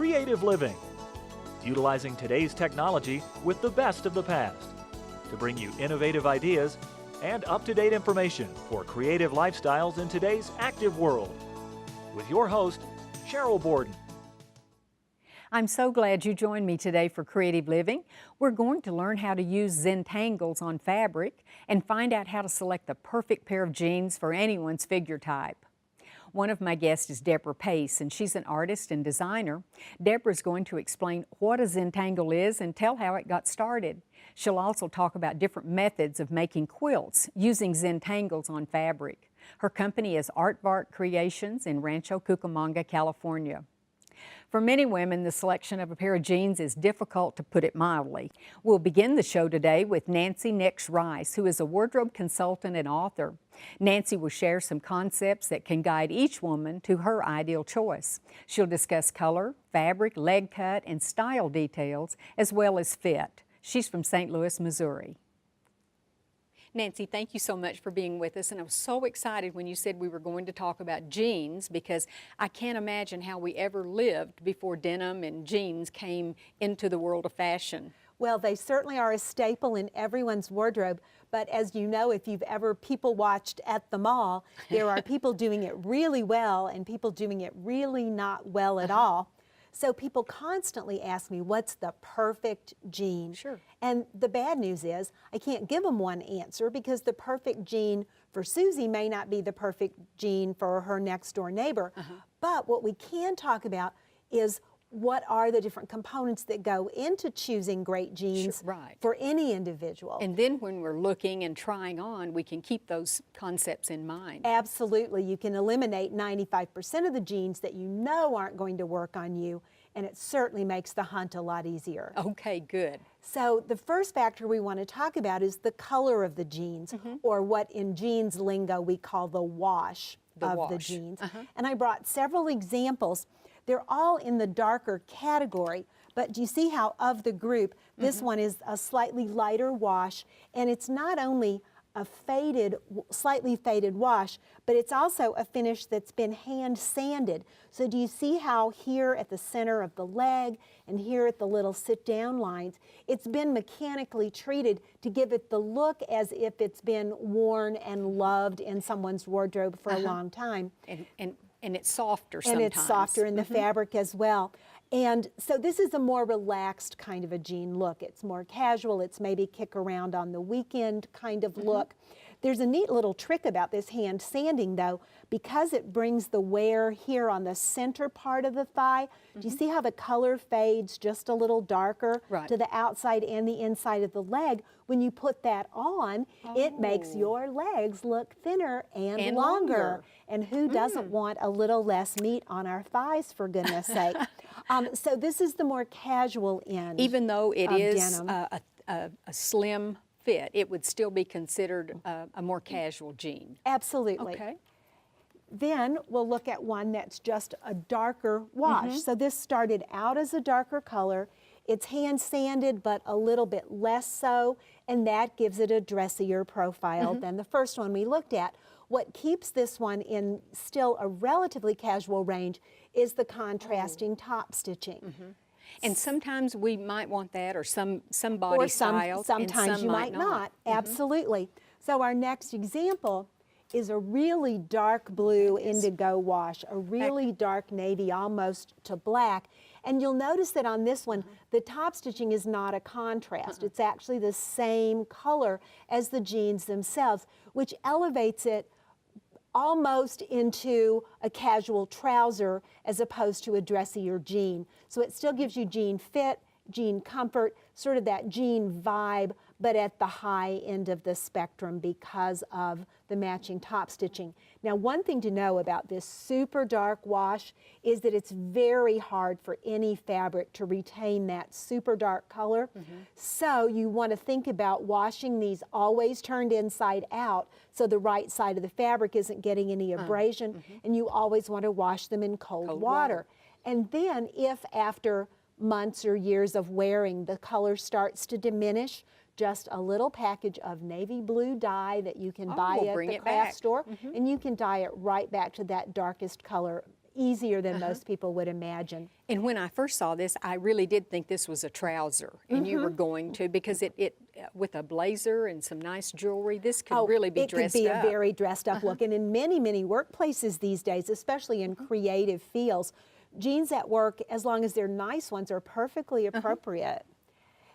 creative living, utilizing today's technology with the best of the past to bring you innovative ideas and up-to-date information for creative lifestyles in today's active world. With your host, Sheryl Borden. I'm so glad you joined me today for Creative Living. We're going to learn how to use Zentangles on fabric and find out how to select the perfect pair of jeans for anyone's figure type. One of my guests is Deborah Pace, and she's an artist and designer. Deborah's going to explain what a Zentangle is and tell how it got started. She'll also talk about different methods of making quilts using Zentangles on fabric. Her company is Artvark Creations in Rancho Cucamonga, California. For many women, the selection of a pair of jeans is difficult, to put it mildly. We'll begin the show today with Nancy Nix Rice, who is a wardrobe consultant and author. Nancy will share some concepts that can guide each woman to her ideal choice. She'll discuss color, fabric, leg cut, and style details, as well as fit. She's from St. Louis, Missouri. Nancy, thank you so much for being with us, and I was so excited when you said we were going to talk about jeans, because I can't imagine how we ever lived before denim and jeans came into the world of fashion. Well, they certainly are a staple in everyone's wardrobe, but as you know, if you've ever people watched at the mall, there are people doing it really well and people doing it really not well at all. So people constantly ask me, what's the perfect jean? Sure. And the bad news is I can't give them one answer, because the perfect jean for Susie may not be the perfect jean for her next door neighbor. But what we can talk about is what are the different components that go into choosing great jeans for any individual. And then when we're looking and trying on, we can keep those concepts in mind. Absolutely. You can eliminate 95% of the jeans that you know aren't going to work on you, and it certainly makes the hunt a lot easier. Okay, good. So the first factor we want to talk about is the color of the jeans, or what in jeans lingo we call the wash of the jeans. And I brought several examples. They're all in the darker category, but do you see how of the group, this one is a slightly lighter wash, and it's not only a faded, slightly faded wash, but it's also a finish that's been hand sanded. So do you see how here at the center of the leg and here at the little sit down lines, it's been mechanically treated to give it the look as if it's been worn and loved in someone's wardrobe for a long time. And it's softer sometimes. And it's softer in the fabric as well. And so this is a more relaxed kind of a jean look. It's more casual. It's maybe kick around on the weekend kind of look. There's a neat little trick about this hand sanding, though, because it brings the wear here on the center part of the thigh. Do you see how the color fades just a little darker to the outside and the inside of the leg? When you put that on, it makes your legs look thinner and longer. And who doesn't want a little less meat on our thighs, for goodness sake? So this is the more casual end. Even though it is denim. a slim fit, it would still be considered a more casual jean. Absolutely. Okay. Then we'll look at one that's just a darker wash. So this started out as a darker color. It's hand sanded, but a little bit less so, and that gives it a dressier profile than the first one we looked at. What keeps this one in still a relatively casual range is the contrasting top stitching. And sometimes we might want that, or some body styles, sometimes and some you might not. Absolutely. So our next example is a really dark blue indigo wash, a really dark navy, almost to black. And you'll notice that on this one, the top stitching is not a contrast. It's actually the same color as the jeans themselves, which elevates it almost into a casual trouser as opposed to a dressier jean. So it still gives you jean fit, jean comfort, sort of that jean vibe, but at the high end of the spectrum because of the matching top stitching. Now, one thing to know about this super dark wash is that it's very hard for any fabric to retain that super dark color. So you want to think about washing these always turned inside out so the right side of the fabric isn't getting any abrasion, and you always want to wash them in cold water. And then if after months or years of wearing the color starts to diminish, just a little package of navy blue dye that you can buy at the craft store, and you can dye it right back to that darkest color easier than most people would imagine. And when I first saw this, I really did think this was a trouser, and you were going to, because it with a blazer and some nice jewelry, this could really be dressed up. It could be a very dressed up look. And in many, many workplaces these days, especially in creative fields, jeans at work, as long as they're nice ones, are perfectly appropriate.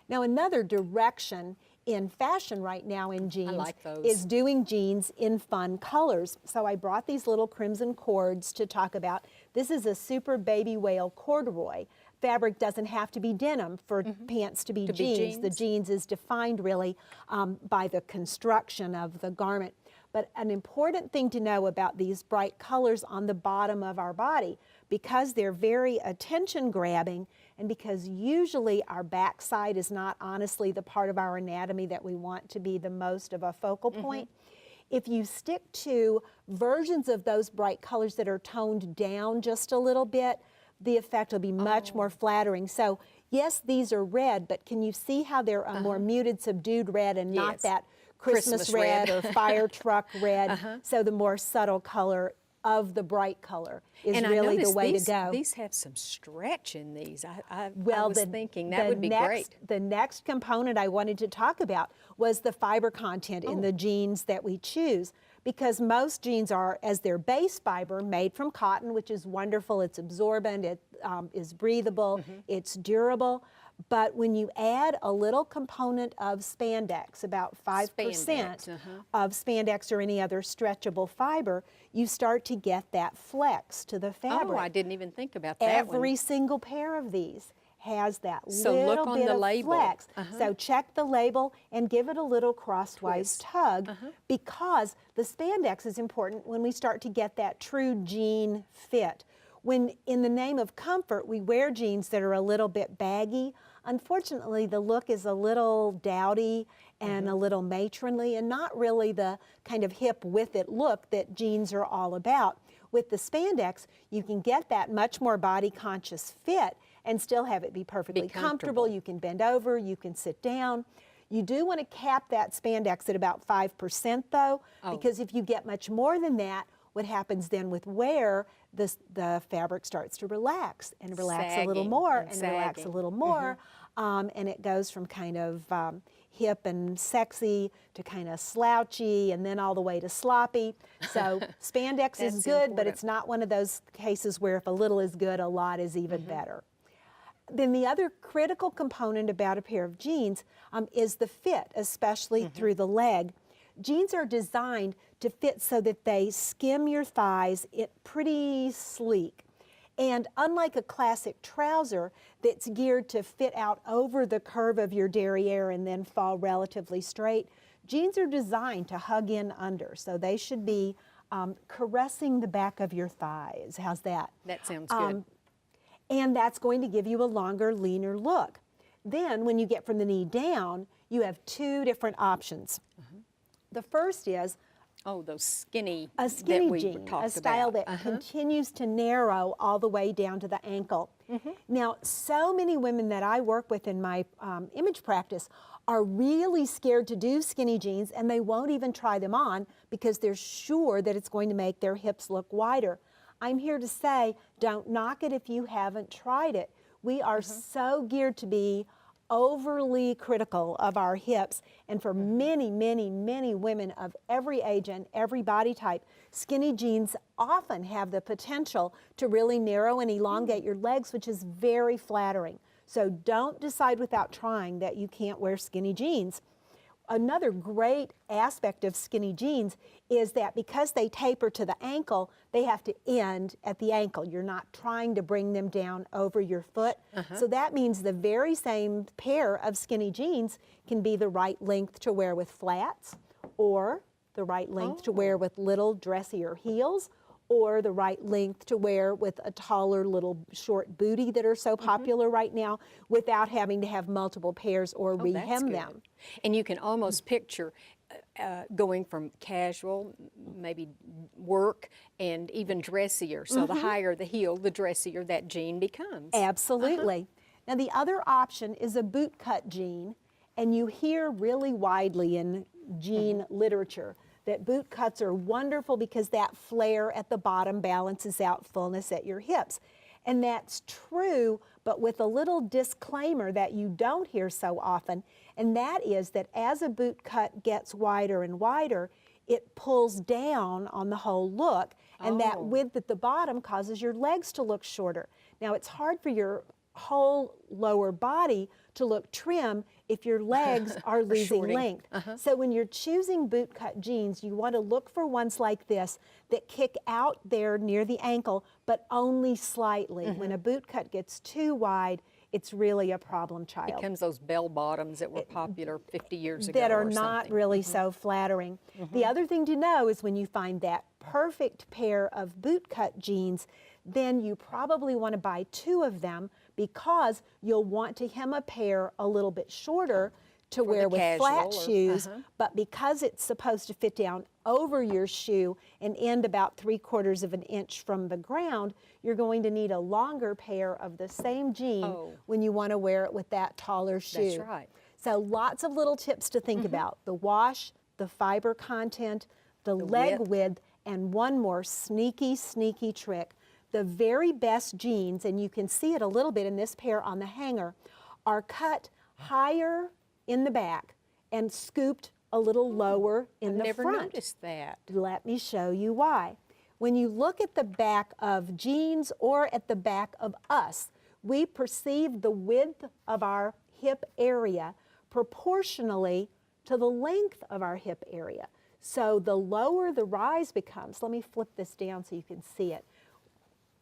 Now, another direction in fashion right now in jeans is doing jeans in fun colors. So I brought these little crimson cords to talk about. This is a super baby whale corduroy. Fabric doesn't have to be denim for pants to be jeans. The jeans is defined really by the construction of the garment. But an important thing to know about these bright colors on the bottom of our body, because they're very attention grabbing, and because usually our backside is not honestly the part of our anatomy that we want to be the most of a focal point. If you stick to versions of those bright colors that are toned down just a little bit, the effect will be much more flattering. So yes, these are red, but can you see how they're a more muted, subdued red and not that Christmas red or fire truck red? So the more subtle color of the bright color is really the way to go. These have some stretch in these. I was thinking that would be great. The next component I wanted to talk about was the fiber content in the jeans that we choose, because most jeans are, as their base fiber, made from cotton, which is wonderful. It's absorbent, it is breathable, it's durable. But when you add a little component of spandex, about 5% of spandex or any other stretchable fiber, you start to get that flex to the fabric. Oh, I didn't even think about that Every single pair of these has that little bit of flex. So check the label and give it a little crosswise tug, because the spandex is important when we start to get that true jean fit. When in the name of comfort, we wear jeans that are a little bit baggy, unfortunately the look is a little dowdy and a little matronly, and not really the kind of hip with it look that jeans are all about. With the spandex, you can get that much more body conscious fit and still have it be perfectly comfortable. You can bend over, you can sit down. You do want to cap that spandex at about 5% though, because if you get much more than that, what happens then with wear, the fabric starts to relax and relax a little more and relax a little more, and it goes from kind of hip and sexy to kind of slouchy and then all the way to sloppy. So spandex is good, but it's not one of those cases where if a little is good, a lot is even better. Then the other critical component about a pair of jeans is the fit, especially through the leg. Jeans are designed to fit so that they skim your thighs pretty sleek. And unlike a classic trouser that's geared to fit out over the curve of your derriere and then fall relatively straight, jeans are designed to hug in under. So they should be caressing the back of your thighs. How's that? That sounds good. And that's going to give you a longer, leaner look. Then when you get from the knee down, you have two different options. The first is those skinny, a skinny jean, a style that continues to narrow all the way down to the ankle. Now, so many women that I work with in my image practice are really scared to do skinny jeans, and they won't even try them on because they're sure that it's going to make their hips look wider. I'm here to say, don't knock it if you haven't tried it. We are so geared to be overly critical of our hips, and for many, many, many women of every age and every body type, skinny jeans often have the potential to really narrow and elongate your legs, which is very flattering. So don't decide without trying that you can't wear skinny jeans. Another great aspect of skinny jeans is that because they taper to the ankle, they have to end at the ankle. You're not trying to bring them down over your foot. So that means the very same pair of skinny jeans can be the right length to wear with flats, or the right length to wear with little dressier heels, or the right length to wear with a taller little short booty that are so popular right now, without having to have multiple pairs or rehem them. And you can almost picture going from casual, maybe work, and even dressier. So the higher the heel, the dressier that jean becomes. Absolutely. Now the other option is a boot cut jean, and you hear really widely in jean literature that boot cuts are wonderful because that flare at the bottom balances out fullness at your hips. And that's true, but with a little disclaimer that you don't hear so often, and that is that as a boot cut gets wider and wider, it pulls down on the whole look, and that width at the bottom causes your legs to look shorter. Now, it's hard for your whole lower body to look trim if your legs are losing length. So when you're choosing boot cut jeans, you want to look for ones like this that kick out there near the ankle, but only slightly. When a boot cut gets too wide, it's really a problem child. It becomes those bell bottoms that were popular 50 years ago that are or not something. really so flattering. The other thing to know is when you find that perfect pair of boot cut jeans, then you probably want to buy 2 of them because you'll want to hem a pair a little bit shorter to wear with flat shoes, but because it's supposed to fit down over your shoe and end about 3/4 of an inch from the ground, you're going to need a longer pair of the same jean when you want to wear it with that taller shoe. That's right. So lots of little tips to think about. The wash, the fiber content, the leg width, and one more sneaky, sneaky trick. The very best jeans, and you can see it a little bit in this pair on the hanger, are cut higher in the back and scooped a little lower in the front. I've never noticed that. Let me show you why. When you look at the back of jeans or at the back of us, we perceive the width of our hip area proportionally to the length of our hip area. So the lower the rise becomes, let me flip this down so you can see it.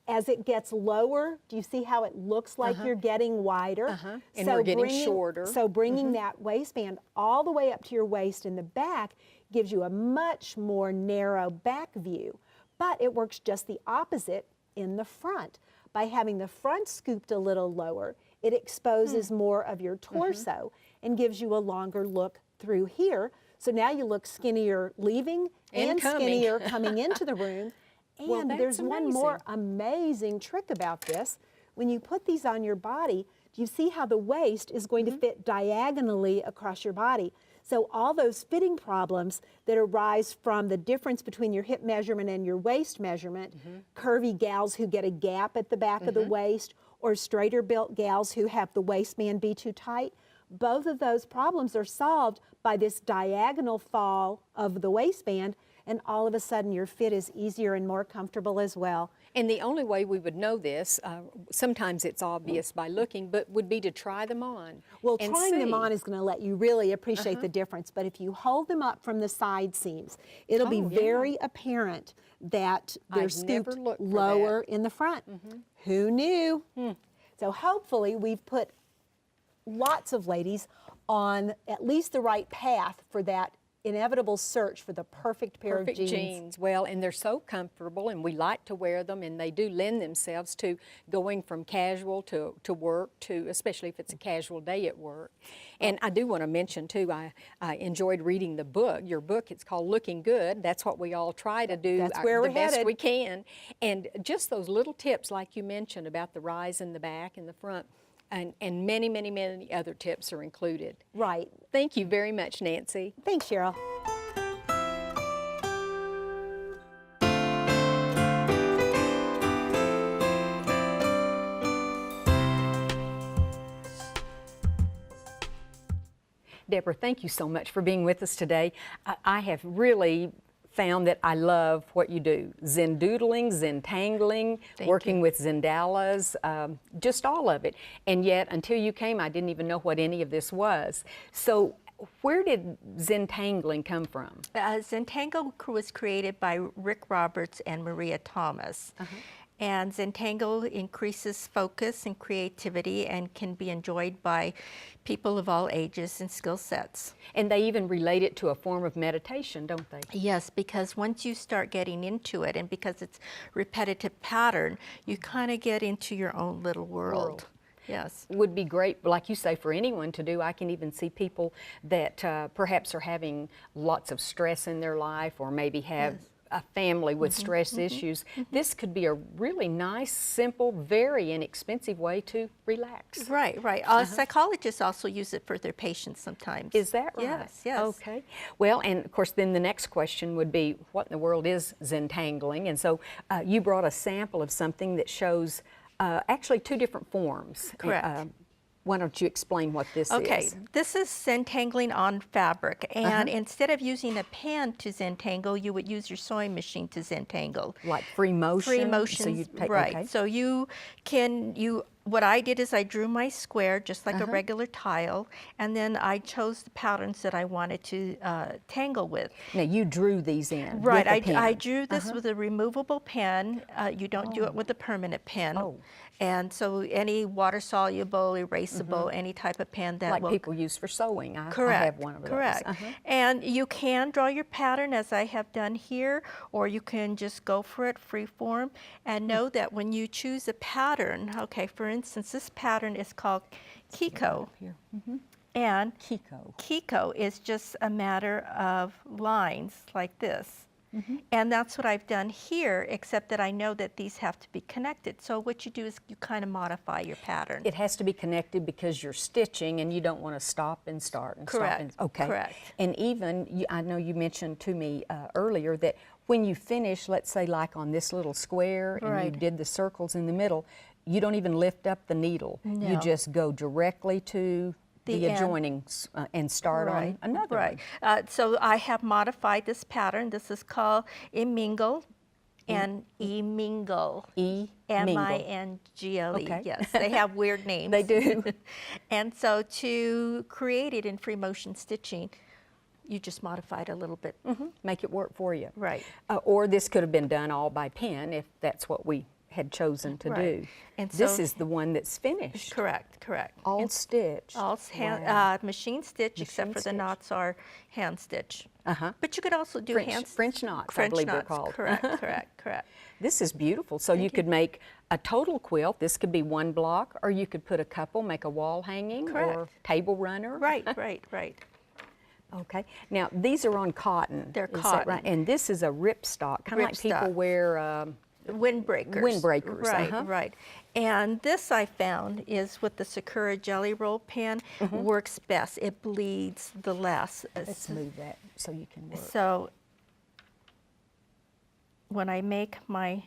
As it gets lower, do you see how it looks like you're getting wider? And we're getting shorter. So bringing that waistband all the way up to your waist in the back gives you a much more narrow back view. But it works just the opposite in the front. By having the front scooped a little lower, it exposes more of your torso and gives you a longer look through here. So now you look skinnier leaving and skinnier coming into the room. And there's one more amazing trick about this. When you put these on your body, do you see how the waist is going to fit diagonally across your body? So all those fitting problems that arise from the difference between your hip measurement and your waist measurement, curvy gals who get a gap at the back of the waist, or straighter built gals who have the waistband be too tight, both of those problems are solved by this diagonal fall of the waistband, and all of a sudden your fit is easier and more comfortable as well. And the only way we would know this, sometimes it's obvious by looking, but would be to try them on. Well, trying them on is going to let you really appreciate the difference, but if you hold them up from the side seams, it'll be very apparent that they're scooped lower in the front. Who knew? So hopefully we've put lots of ladies on at least the right path for that inevitable search for the perfect pair of jeans. Well, and they're so comfortable, and we like to wear them, and they do lend themselves to going from casual to work, to especially if it's a casual day at work. And I do want to mention too, I enjoyed reading the book, your book. It's called Looking Good. That's what we all try to do the best we can. And just those little tips like you mentioned about the rise in the back and the front, and many, many, many other tips are included. Right. Thank you very much, Nancy. Thanks, Sheryl. Deborah, thank you so much for being with us today. I have really found that I love what you do. Zendoodling, Zentangling, working with Zendalas, just all of it. And yet, until you came, I didn't even know what any of this was. So where did Zentangling come from? Zentangle was created by Rick Roberts and Maria Thomas. And Zentangle increases focus and creativity and can be enjoyed by people of all ages and skill sets. And they even relate it to a form of meditation, don't they? Yes, because once you start getting into it, and because it's repetitive pattern, you kind of get into your own little world. Yes. Would be great, like you say, for anyone to do. I can even see people that perhaps are having lots of stress in their life, or maybe have a family with stress issues, this could be a really nice, simple, very inexpensive way to relax. Right, right. Psychologists also use it for their patients sometimes. Is that right? Yes, yes. Okay. Well, and of course, then the next question would be, what in the world is Zentangling? And so you brought a sample of something that shows actually two different forms. Correct. Why don't you explain what this is? Okay, this is Zentangling on fabric, and instead of using a pen to Zentangle, you would use your sewing machine to Zentangle. Like free motion? Free motion, So you take, right. okay. So what I did is I drew my square just like a regular tile, and then I chose the patterns that I wanted to tangle with. Now you drew these in. Right, with a pen. I drew this with a removable pen. You don't do it with a permanent pen. Oh. And so any water-soluble, erasable, any type of pen that Like will... people use for sewing. I have one of those. Correct. And you can draw your pattern as I have done here, or you can just go for it free form. And know that when you choose a pattern, okay, for instance, this pattern is called Kiko. And Kiko is just a matter of lines like this. And that's what I've done here, except that I know that these have to be connected. So what you do is you kind of modify your pattern. It has to be connected because you're stitching and you don't want to stop and start and Correct. stop and okay. Correct. And even, I know you mentioned to me earlier that when you finish, let's say like on this little square and you did the circles in the middle, you don't even lift up the needle. No. You just go directly to the adjoining and start on another one. So I have modified this pattern. This is called Emingle and Emingle. M-I-N-G-L-E. Okay. Yes, they have weird names. They do. And so to create it in free motion stitching, you just modify it a little bit. Make it work for you. Right. Or this could have been done all by pen if that's what we had chosen to do. And this so- is the one that's finished. Correct, correct. All And stitched. all Wow. machine stitch, except for the stitch. knots are hand stitch. Uh-huh. But you could also do French knots, I French believe they're knots, called. correct, correct, correct. This is beautiful. So you could make a total quilt. This could be one block, or you could put a couple, make a wall hanging or Correct. table runner. Right, right, right. Okay. Now these are on cotton. They're Is that cotton. right? And this is a ripstock, kind of like people Ripstock. wear. Windbreakers. Windbreakers, Right, uh-huh. right. And this I found is with the Sakura Jelly Roll pen works best. It bleeds the less. Let's move that so you can work. So when I make my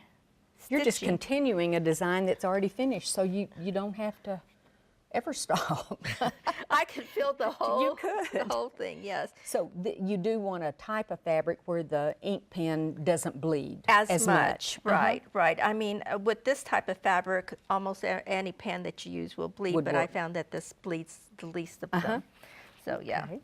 You're just stitching- continuing a design that's already finished, so you don't have to ever stop. I could fill the whole, could. the whole thing, yes. So you do want a type of fabric where the ink pen doesn't bleed As much. Uh-huh. Right, right. I mean, with this type of fabric, almost any pen that you use will bleed, Would but I work. found that this bleeds the least of them. So, yeah. Okay.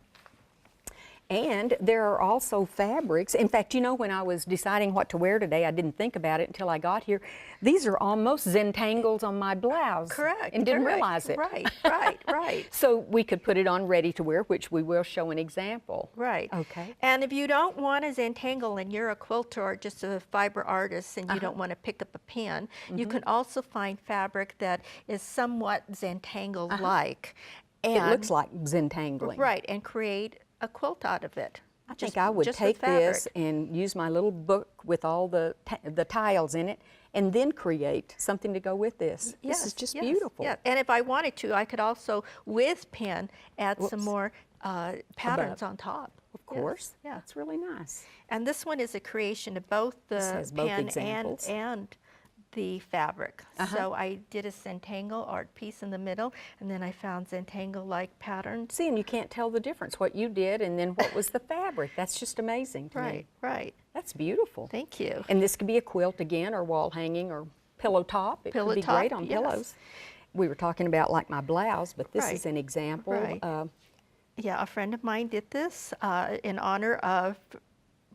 And there are also fabrics. In fact, you know, when I was deciding what to wear today, I didn't think about it until I got here. These are almost Zentangles on my blouse. Correct. And didn't correct. realize it. Right, right, right. So we could put it on ready to wear, which we will show an example. Right. Okay. And if you don't want to Zentangle and you're a quilter or just a fiber artist and you don't want to pick up a pen, you can also find fabric that is somewhat Zentangle-like. It looks like Zentangling. Right, and create a quilt out of it. I think I would just take with fabric. this and use my little book with all the tiles in it and then create something to go with this. Yes, This is just yes, beautiful. Yeah, and if I wanted to, I could also, with pen, add some Whoops. more patterns on top. Of course. Yeah. That's really nice. And this one is a creation of both the has both pen examples. and the fabric. So I did a Zentangle art piece in the middle, and then I found Zentangle-like patterns. See, and you can't tell the difference, what you did and then what was the fabric. That's just amazing to me. Right, right. That's beautiful. Thank you. And this could be a quilt again, or wall hanging, or pillow top. It Pillow could be top, great on yes. pillows. We were talking about like my blouse, but this Right, is an example. right. Yeah, a friend of mine did this in honor of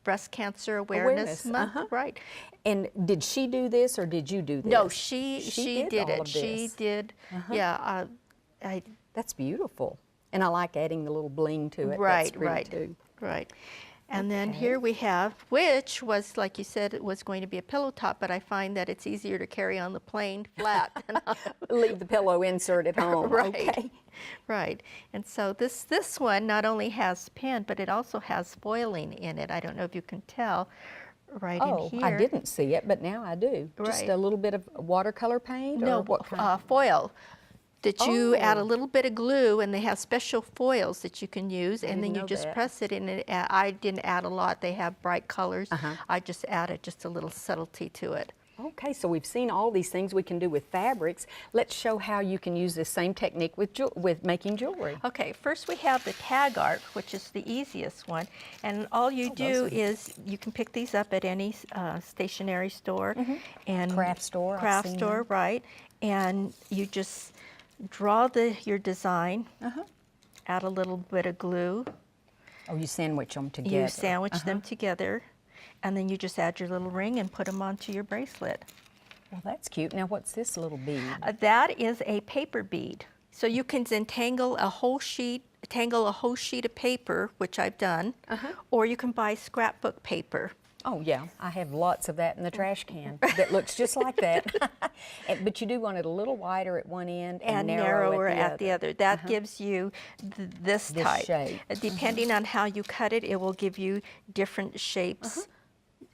Breast Cancer Awareness Month. Right. And did she do this or did you do this? No, she did all it. of She this. did. Yeah. That's beautiful. And I like adding the little bling to it. That's Right, pretty right, too. right. And then Okay. here we have, which was, like you said, it was going to be a pillow top, but I find that it's easier to carry on the plane flat. Leave the pillow insert at home. Right. Okay. Right. And so this one not only has pen, but it also has foiling in it. I don't know if you can tell right in here. I didn't see it, but now I do. Just Right. a little bit of watercolor paint? No, or what kind? foil. That you add a Oh. little bit of glue, and they have special foils that you can use, and then didn't you know just that. press it, and I didn't add a lot. They have bright colors. Uh-huh. I just added just a little subtlety to it. Okay, so we've seen all these things we can do with fabrics. Let's show how you can use this same technique with making jewelry. Okay, first we have the tag art, which is the easiest one, and all you do is you can pick these up at any stationery store and Craft store, I've craft seen store, them. right? And you just draw your design, add a little bit of glue. Oh, you sandwich them together. You sandwich them together, and then you just add your little ring and put them onto your bracelet. Well, that's cute. Now, what's this little bead? That is a paper bead. So you can tangle a whole sheet of paper, which I've done, or you can buy scrapbook paper. Oh, yeah. I have lots of that in the trash can that looks just like that. But you do want it a little wider at one end and narrower at the other. That gives you this type. shape. Depending on how you cut it, it will give you different shapes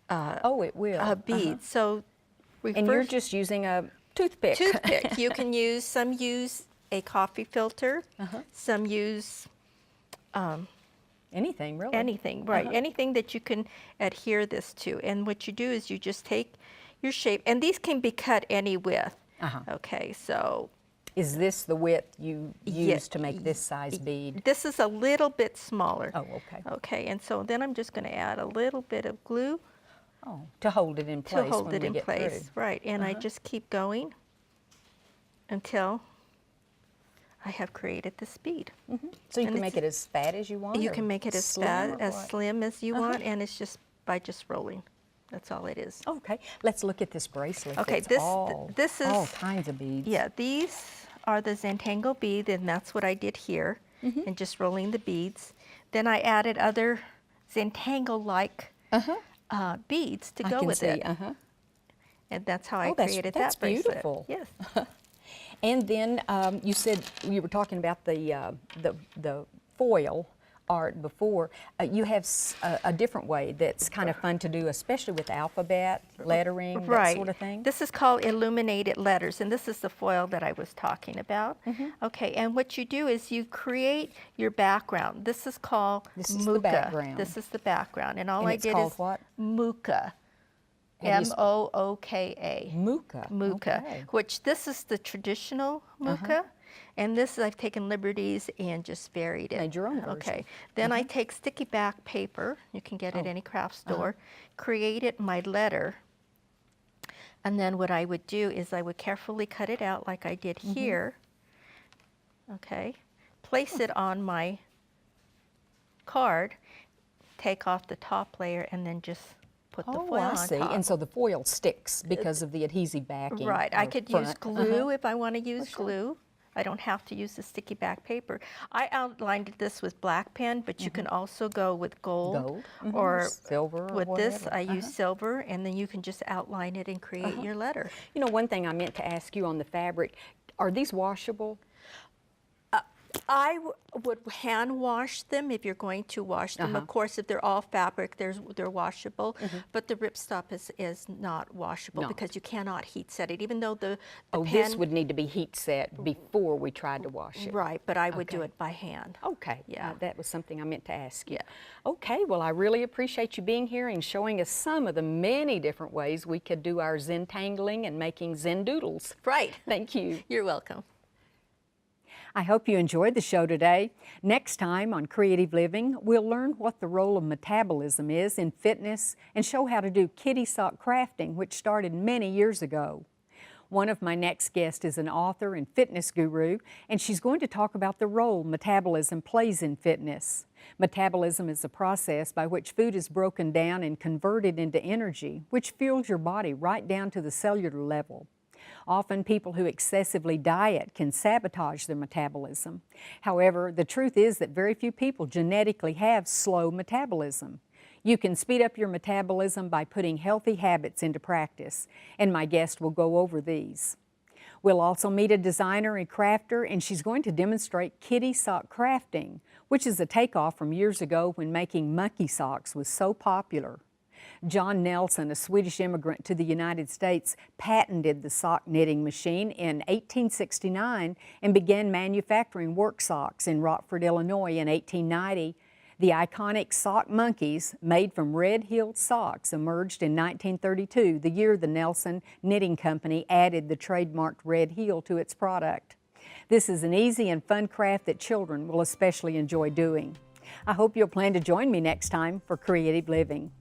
Oh, it will. beads. So And you're just using a toothpick. toothpick. You can use, some use a coffee filter, some use Anything, really. anything, right? Anything that you can adhere this to. And what you do is you just take your shape, and these can be cut any width. Okay, so Is this the width you Yeah, use to make this size bead? this is a little bit smaller. Oh, okay. Okay, and so then I'm just going to add a little bit of glue Oh, to hold it in place to hold when it we in get place. through. Right, and I just keep going until I have created this bead. So you And can make it as fat as you want? You or can make it as slim fat, or as what? slim as you want, and it's just by just rolling. That's all it is. Okay, let's look at this bracelet. Okay, that's this is all kinds of beads. Yeah, these are the Zentangle bead, and that's what I did here, and just rolling the beads. Then I added other Zentangle-like beads to I go can with see. it, and that's how I created that's that bracelet. beautiful. Yes. And then you said you were talking about the foil art before. You have a different way that's kind of fun to do, especially with alphabet, lettering, that sort of thing. This is called illuminated letters, and this is the foil that I was talking about. Okay, and what you do is you create your background. This is called This is the muka. background. This is the background, and all And I it's did called is what? muka. How do you M-O-O-K-A. Muka. Muka, Okay. which this is the traditional muka, and this I've taken liberties and just varied it. Made your own version. Okay, then I take sticky back paper, you can get it at any craft store, created my letter, and then what I would do is I would carefully cut it out like I did here, okay, place it on my card, take off the top layer, and then just put the foil I on see. top. And so the foil sticks because of the adhesive backing. Right, I or could use front. glue if I want to use glue. I don't have to use the sticky back paper. I outlined this with black pen, but you can also go with gold, or silver or with this whatever. I use silver, and then you can just outline it and create your letter. You know, one thing I meant to ask you on the fabric, are these washable? I would hand wash them if you're going to wash them. Of course, if they're all fabric, they're washable. But the ripstop is not washable No. because you cannot heat set it. Even though the Oh, pen, this would need to be heat set before we tried to wash it. right, but I would do Okay. it by hand. Okay, Yeah. that was something I meant to ask you. Yeah. Okay, well, I really appreciate you being here and showing us some of the many different ways we could do our Zentangling and making Zen doodles. Right. Thank you. You're welcome. I hope you enjoyed the show today. Next time on Creative Living, we'll learn what the role of metabolism is in fitness and show how to do kitty sock crafting, which started many years ago. One of my next guests is an author and fitness guru, and she's going to talk about the role metabolism plays in fitness. Metabolism is a process by which food is broken down and converted into energy, which fuels your body right down to the cellular level. Often people who excessively diet can sabotage their metabolism. However, the truth is that very few people genetically have slow metabolism. You can speed up your metabolism by putting healthy habits into practice, and my guest will go over these. We'll also meet a designer and crafter, and she's going to demonstrate kitty sock crafting, which is a takeoff from years ago when making monkey socks was so popular. John Nelson, a Swedish immigrant to the United States, patented the sock knitting machine in 1869 and began manufacturing work socks in Rockford, Illinois in 1890. The iconic sock monkeys, made from red-heeled socks, emerged in 1932, the year the Nelson Knitting Company added the trademarked red heel to its product. This is an easy and fun craft that children will especially enjoy doing. I hope you'll plan to join me next time for Creative Living.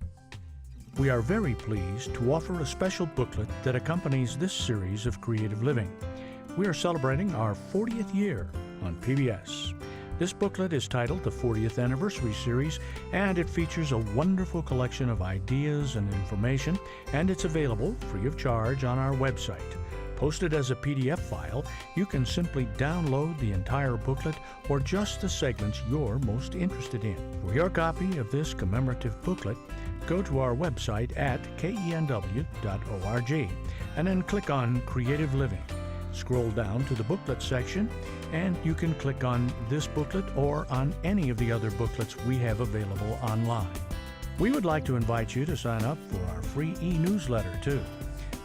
We are very pleased to offer a special booklet that accompanies this series of Creative Living. We are celebrating our 40th year on PBS. This booklet is titled the 40th Anniversary Series, and it features a wonderful collection of ideas and information, and it's available free of charge on our website. Posted as a PDF file, you can simply download the entire booklet or just the segments you're most interested in. For your copy of this commemorative booklet, go to our website at kenw.org and then click on Creative Living. Scroll down to the booklet section and you can click on this booklet or on any of the other booklets we have available online. We would like to invite you to sign up for our free e-newsletter too.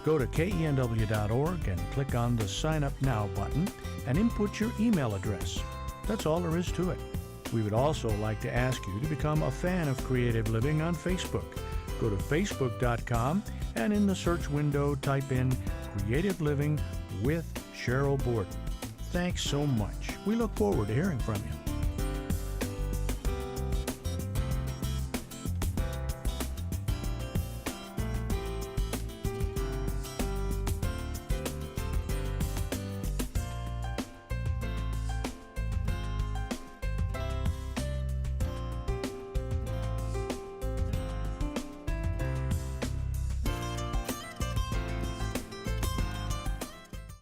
Go to kenw.org and click on the Sign Up Now button and input your email address. That's all there is to it. We would also like to ask you to become a fan of Creative Living on Facebook. Go to facebook.com and in the search window type in Creative Living with Sheryl Borden. Thanks so much. We look forward to hearing from you.